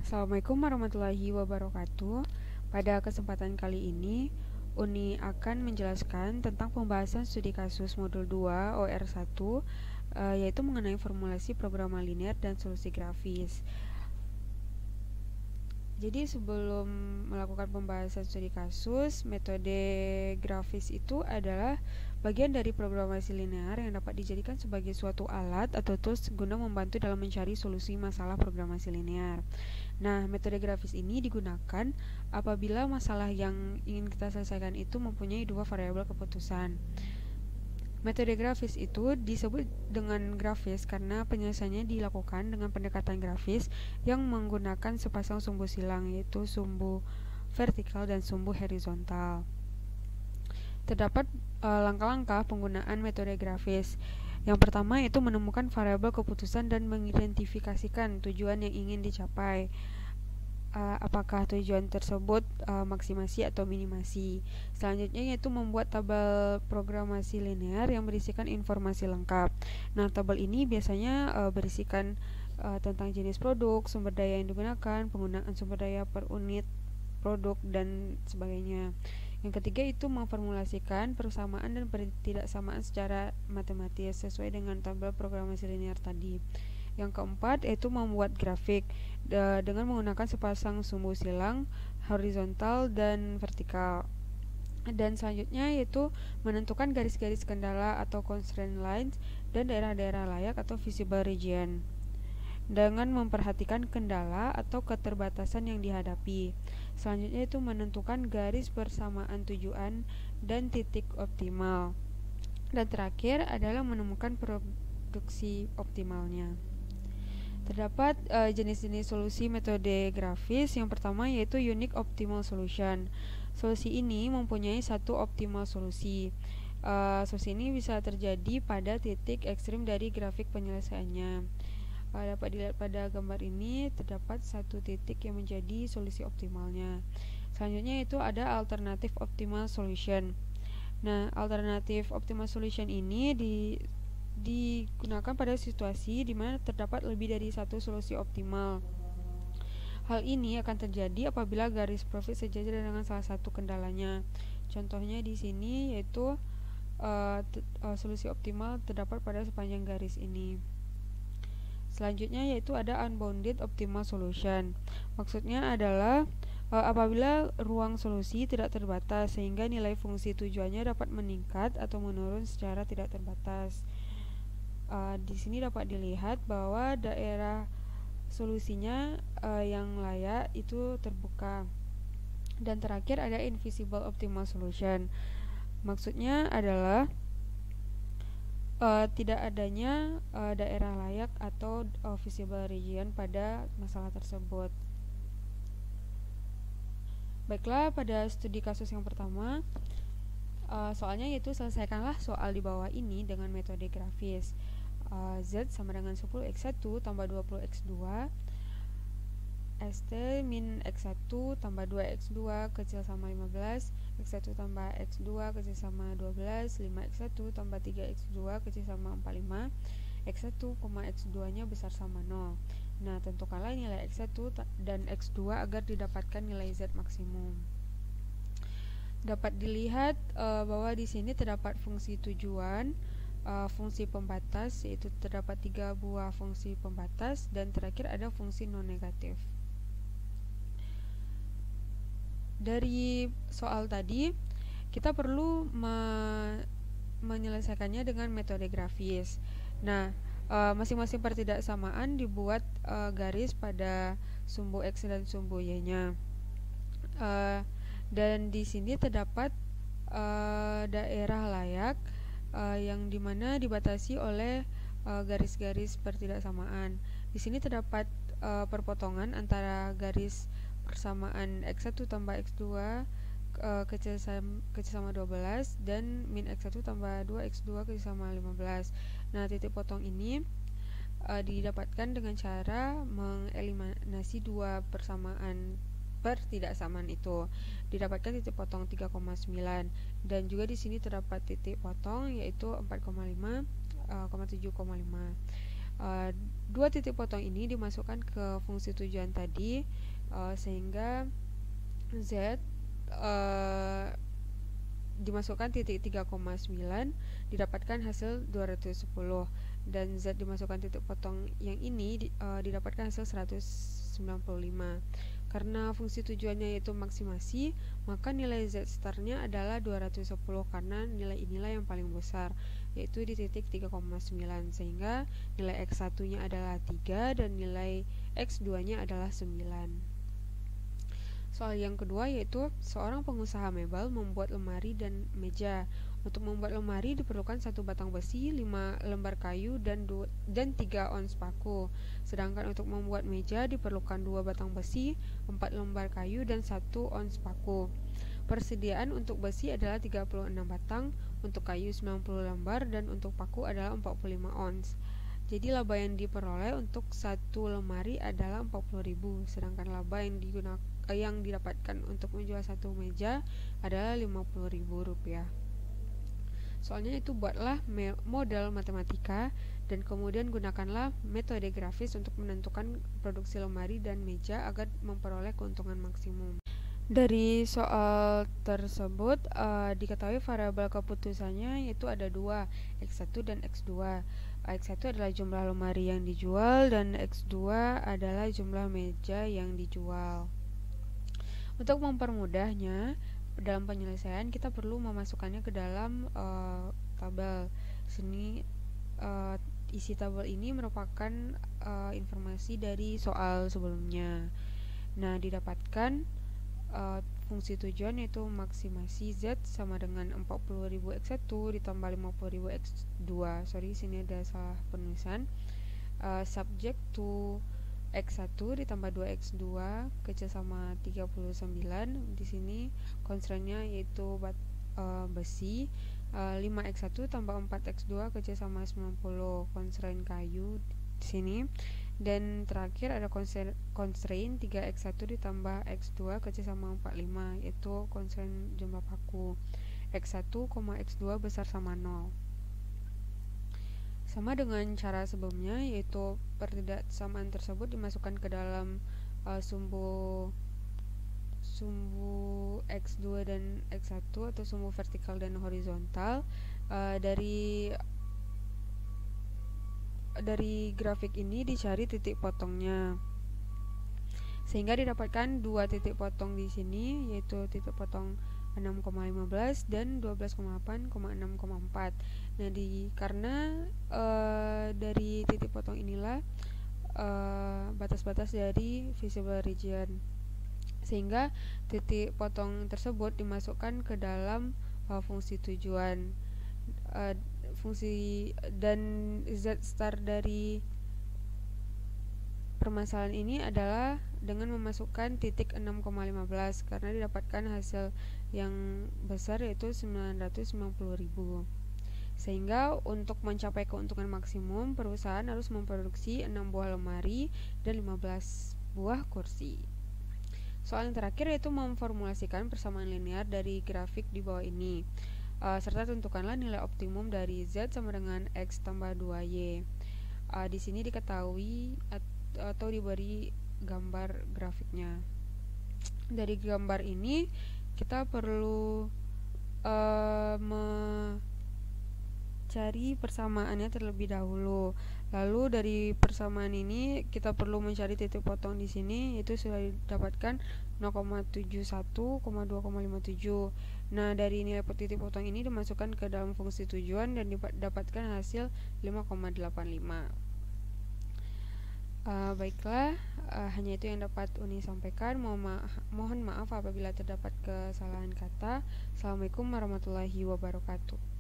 Assalamualaikum warahmatullahi wabarakatuh. Pada kesempatan kali ini, Uni akan menjelaskan tentang pembahasan studi kasus modul 2 OR1, yaitu mengenai formulasi programa linear dan solusi grafis. Jadi sebelum melakukan pembahasan studi kasus, metode grafis itu adalah bagian dari programasi linear yang dapat dijadikan sebagai suatu alat atau tools guna membantu dalam mencari solusi masalah programasi linear. Nah, metode grafis ini digunakan apabila masalah yang ingin kita selesaikan itu mempunyai dua variabel keputusan. Metode grafis itu disebut dengan grafis karena penyelesaiannya dilakukan dengan pendekatan grafis yang menggunakan sepasang sumbu silang, yaitu sumbu vertikal dan sumbu horizontal. Terdapat langkah-langkah penggunaan metode grafis. Yang pertama yaitu menemukan variabel keputusan dan mengidentifikasikan tujuan yang ingin dicapai. Apakah tujuan tersebut maksimasi atau minimasi. Selanjutnya yaitu membuat tabel programasi linear yang berisikan informasi lengkap. Nah, tabel ini biasanya berisikan tentang jenis produk, sumber daya yang digunakan, penggunaan sumber daya per unit produk, dan sebagainya. Yang ketiga itu memformulasikan persamaan dan ketidaksamaan secara matematis sesuai dengan tabel programasi linear tadi. Yang keempat yaitu membuat grafik dengan menggunakan sepasang sumbu silang horizontal dan vertikal. Dan selanjutnya yaitu menentukan garis-garis kendala atau constraint lines dan daerah-daerah layak atau visible region dengan memperhatikan kendala atau keterbatasan yang dihadapi. Selanjutnya itu menentukan garis persamaan tujuan dan titik optimal. Dan terakhir adalah menemukan produksi optimalnya. Terdapat jenis-jenis solusi metode grafis. Yang pertama yaitu unique optimal solution. Solusi ini mempunyai satu optimal solusi. Solusi ini bisa terjadi pada titik ekstrim dari grafik penyelesaiannya. Dapat dilihat pada gambar ini, terdapat satu titik yang menjadi solusi optimalnya. Selanjutnya itu ada alternative optimal solution. Nah, alternative optimal solution ini digunakan pada situasi di mana terdapat lebih dari satu solusi optimal. Hal ini akan terjadi apabila garis profil sejajar dengan salah satu kendalanya. Contohnya di sini yaitu solusi optimal terdapat pada sepanjang garis ini. Selanjutnya yaitu ada unbounded optimal solution. Maksudnya adalah apabila ruang solusi tidak terbatas sehingga nilai fungsi tujuannya dapat meningkat atau menurun secara tidak terbatas. Di sini dapat dilihat bahwa daerah solusinya yang layak itu terbuka. Dan terakhir ada invisible optimal solution. Maksudnya adalah tidak adanya daerah layak atau visible region pada masalah tersebut. Baiklah, pada studi kasus yang pertama, soalnya yaitu selesaikanlah soal di bawah ini dengan metode grafis. Z sama dengan 10x1 tambah 20x2 ST min x1 tambah 2x2 kecil sama 15, x1 tambah x2 kecil sama 12, 5x1 tambah 3x2 kecil sama 45, x1, x2 nya besar sama 0. Nah, tentukanlah nilai x1 dan x2 agar didapatkan nilai z maksimum. Dapat dilihat bahwa di sini terdapat fungsi tujuan, fungsi pembatas, yaitu terdapat 3 buah fungsi pembatas, dan terakhir ada fungsi non-negatif. Dari soal tadi, kita perlu menyelesaikannya dengan metode grafis. Nah, masing-masing pertidaksamaan dibuat garis pada sumbu X dan sumbu Y-nya. Dan di sini terdapat daerah layak yang dimana dibatasi oleh garis-garis pertidaksamaan. Di sini terdapat perpotongan antara garis persamaan x1 tambah x2 kecil sama 12 dan min x1 tambah 2x2 kecil sama 15. Nah, titik potong ini didapatkan dengan cara mengeliminasi dua persamaan pertidaksamaan itu. Didapatkan titik potong 3,9 dan juga di sini terdapat titik potong yaitu 4,5, 7,5. Dua titik potong ini dimasukkan ke fungsi tujuan tadi, sehingga Z dimasukkan titik 3,9 didapatkan hasil 210, dan Z dimasukkan titik potong yang ini didapatkan hasil 195. Karena fungsi tujuannya yaitu maksimasi, maka nilai Z startnya adalah 210 karena nilai inilah yang paling besar, yaitu di titik 3,9, sehingga nilai X1 nya adalah 3 dan nilai X2 nya adalah 9. Soal yang kedua yaitu seorang pengusaha mebel membuat lemari dan meja. Untuk membuat lemari diperlukan 1 batang besi, 5 lembar kayu, dan 3 ons paku. Sedangkan untuk membuat meja diperlukan 2 batang besi, 4 lembar kayu, dan 1 ons paku. Persediaan untuk besi adalah 36 batang, untuk kayu 90 lembar, dan untuk paku adalah 45 ons. Jadi laba yang diperoleh untuk satu lemari adalah 40.000, sedangkan laba yang didapatkan untuk menjual satu meja adalah Rp50.000. Soalnya itu buatlah model matematika dan kemudian gunakanlah metode grafis untuk menentukan produksi lemari dan meja agar memperoleh keuntungan maksimum. Dari soal tersebut diketahui variabel keputusannya yaitu ada 2, X1 dan X2. X1 adalah jumlah lemari yang dijual dan X2 adalah jumlah meja yang dijual. Untuk mempermudahnya, dalam penyelesaian kita perlu memasukkannya ke dalam tabel. Sini isi tabel ini merupakan informasi dari soal sebelumnya. Nah, didapatkan fungsi tujuan yaitu maksimasi Z sama dengan 40.000 X1 ditambah 50.000 X2. Sorry, sini ada salah penulisan. Subject to X1 ditambah 2X2 kecil sama 39. Di sini constraint-nya yaitu besi. 5X1 tambah 4X2 kecil sama 90, constraint kayu di sini. Dan terakhir ada constraint 3X1 ditambah X2 kecil sama 45, yaitu constraint jumlah paku. X1, X2 besar sama 0. Sama dengan cara sebelumnya, yaitu pertidaksamaan tersebut dimasukkan ke dalam sumbu X2 dan X1 atau sumbu vertikal dan horizontal. Dari grafik ini dicari titik potongnya, sehingga didapatkan 2 titik potong di sini, yaitu titik potong 6,15 dan 12,8,6,4. Nah, karena dari titik potong inilah batas-batas dari visible region, sehingga titik potong tersebut dimasukkan ke dalam fungsi tujuan. Fungsi dan Z star dari permasalahan ini adalah dengan memasukkan titik 6,15 karena didapatkan hasil yang besar yaitu 990.000. Sehingga untuk mencapai keuntungan maksimum, perusahaan harus memproduksi 6 buah lemari dan 15 buah kursi. Soal yang terakhir yaitu memformulasikan persamaan linear dari grafik di bawah ini. Serta tentukanlah nilai optimum dari Z sama dengan X tambah 2Y. Di sini diketahui atau diberi gambar grafiknya. Dari gambar ini kita perlu mencari persamaannya terlebih dahulu. Lalu dari persamaan ini kita perlu mencari titik potong di sini, yaitu sudah didapatkan 0,71, 2,57. Nah, dari nilai titik potong ini dimasukkan ke dalam fungsi tujuan dan didapatkan hasil 5,85. Baiklah, hanya itu yang dapat Uni sampaikan. Mohon maaf apabila terdapat kesalahan kata. Assalamualaikum warahmatullahi wabarakatuh.